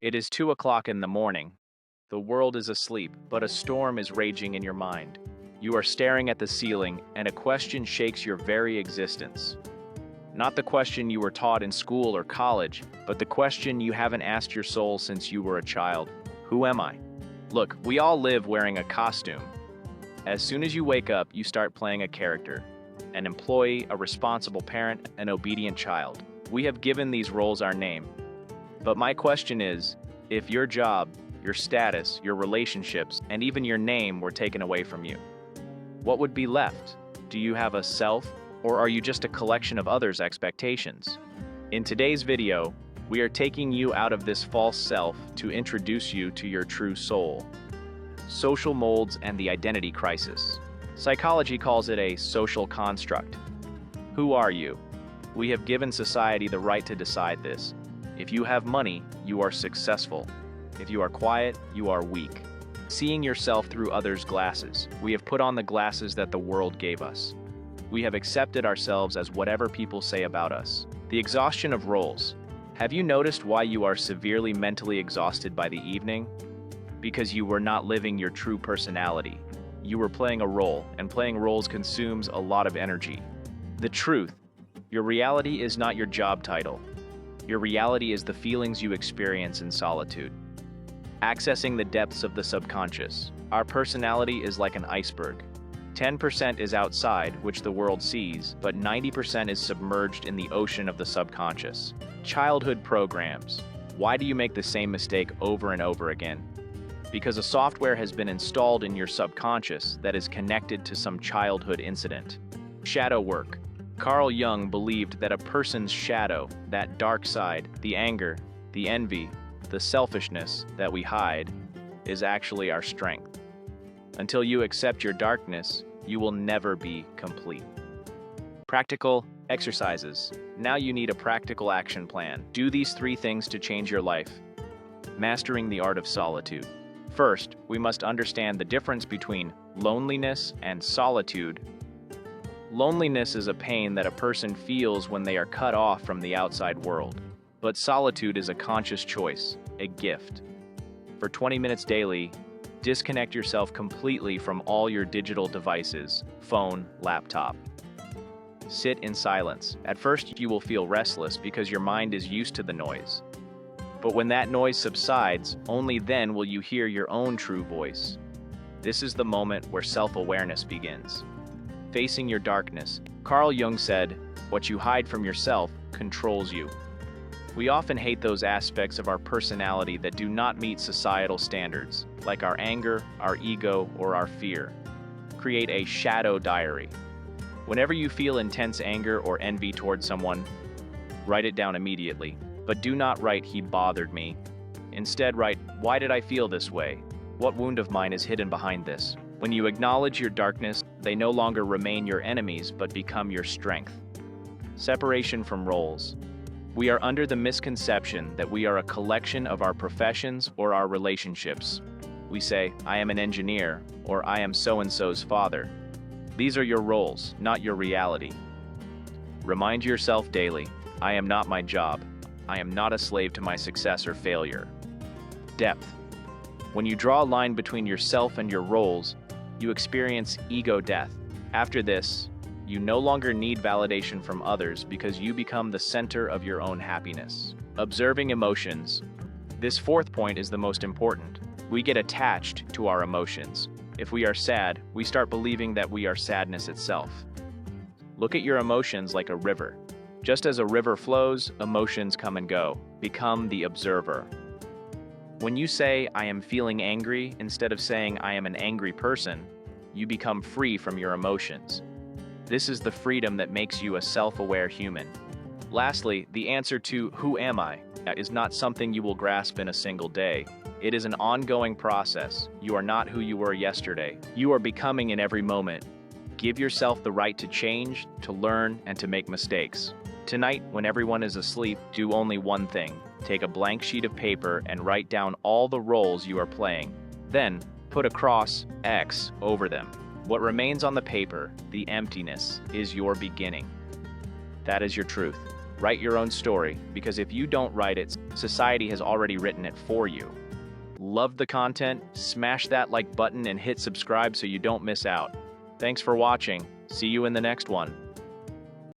It is 2 o'clock in the morning. The world is asleep, but a storm is raging in your mind. You are staring at the ceiling, and a question shakes your very existence. Not the question you were taught in school or college, but the question you haven't asked your soul since you were a child. Who am I? Look, we all live wearing a costume. As soon as you wake up, you start playing a character. An employee, a responsible parent, an obedient child. We have given these roles our name. But my question is, if your job, your status, your relationships, and even your name were taken away from you, what would be left? Do you have a self, or are you just a collection of others' expectations? In today's video, we are taking you out of this false self to introduce you to your true soul. Social molds and the identity crisis. Psychology calls it a social construct. Who are you? We have given society the right to decide this. If you have money, you are successful. If you are quiet, you are weak. Seeing yourself through others' glasses, we have put on the glasses that the world gave us. We have accepted ourselves as whatever people say about us. The exhaustion of roles. Have you noticed why you are severely mentally exhausted by the evening? Because you were not living your true personality. You were playing a role, and playing roles consumes a lot of energy. The truth. Your reality is not your job title. Your reality is the feelings you experience in solitude. Accessing the depths of the subconscious. Our personality is like an iceberg. 10% is outside, which the world sees, but 90% is submerged in the ocean of the subconscious. Childhood programs. Why do you make the same mistake over and over again? Because a software has been installed in your subconscious that is connected to some childhood incident. Shadow work. Carl Jung believed that a person's shadow, that dark side, the anger, the envy, the selfishness that we hide, is actually our strength. Until you accept your darkness, you will never be complete. Practical exercises. Now you need a practical action plan. Do these 3 things to change your life. Mastering the art of solitude. First, we must understand the difference between loneliness and solitude. Loneliness is a pain that a person feels when they are cut off from the outside world. But solitude is a conscious choice, a gift. For 20 minutes daily, disconnect yourself completely from all your digital devices, phone, laptop. Sit in silence. At first, you will feel restless because your mind is used to the noise. But when that noise subsides, only then will you hear your own true voice. This is the moment where self-awareness begins. Facing your darkness. Carl Jung said, "What you hide from yourself controls you." We often hate those aspects of our personality that do not meet societal standards, like our anger, our ego, or our fear. Create a shadow diary. Whenever you feel intense anger or envy towards someone, write it down immediately. But do not write, "He bothered me." Instead, write, "Why did I feel this way? What wound of mine is hidden behind this?" When you acknowledge your darkness, they no longer remain your enemies but become your strength. Separation from roles. We are under the misconception that we are a collection of our professions or our relationships. We say, "I am an engineer," or "I am so-and-so's father." These are your roles, not your reality. Remind yourself daily, "I am not my job. I am not a slave to my success or failure." Depth. When you draw a line between yourself and your roles, you experience ego death. After this, you no longer need validation from others because you become the center of your own happiness. Observing emotions. This 4th point is the most important. We get attached to our emotions. If we are sad, we start believing that we are sadness itself. Look at your emotions like a river. Just as a river flows, emotions come and go. Become the observer. When you say, "I am feeling angry," instead of saying, "I am an angry person," you become free from your emotions. This is the freedom that makes you a self-aware human. Lastly, the answer to "Who am I?" is not something you will grasp in a single day. It is an ongoing process. You are not who you were yesterday. You are becoming in every moment. Give yourself the right to change, to learn, and to make mistakes. Tonight, when everyone is asleep, do only one thing. Take a blank sheet of paper and write down all the roles you are playing. Then, put a cross, X, over them. What remains on the paper, the emptiness, is your beginning. That is your truth. Write your own story, because if you don't write it, society has already written it for you. Love the content? Smash that like button and hit subscribe so you don't miss out. Thanks for watching. See you in the next one.